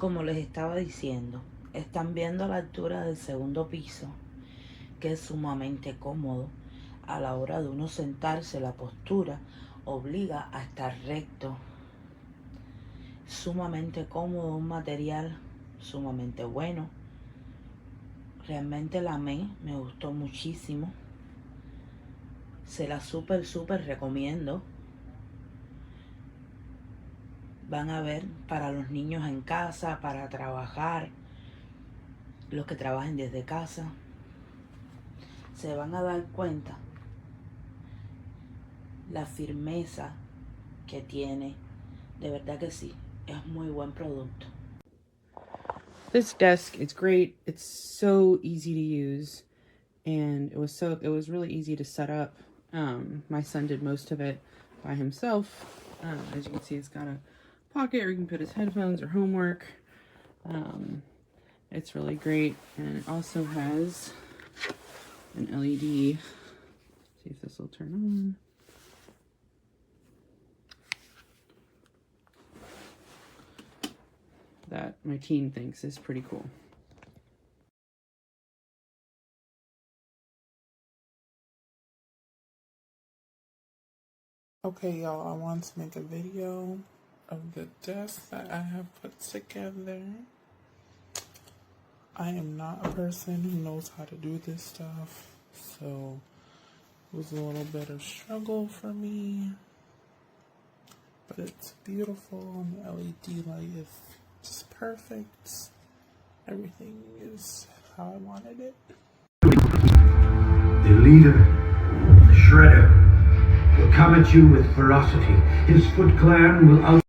Como les estaba diciendo, están viendo la altura del segundo piso, que es sumamente cómodo. A la hora de uno sentarse, la postura obliga a estar recto. Sumamente cómodo, un material sumamente bueno. Realmente la amé, me gustó muchísimo. Se la súper recomiendo. Van a ver para los niños en casa, para trabajar, los que trabajen desde casa. Se van a dar cuenta la firmeza que tiene. De verdad que sí, es muy buen producto. This desk, it's great. It's so easy to use, and it was really easy to set up. My son did most of it by himself. As you can see, it's got a pocket where you can put his headphones or homework. It's really great, and it also has an LED. See if this will turn on. That my teen thinks is pretty cool. Okay, y'all, I want to make a video of the desk that I have put together. I am not a person who knows how to do this stuff, so it was a little bit of struggle for me. But it's beautiful, and the LED light is just perfect. Everything is how I wanted it. The leader, the shredder, will come at you with ferocity. His Foot Clan will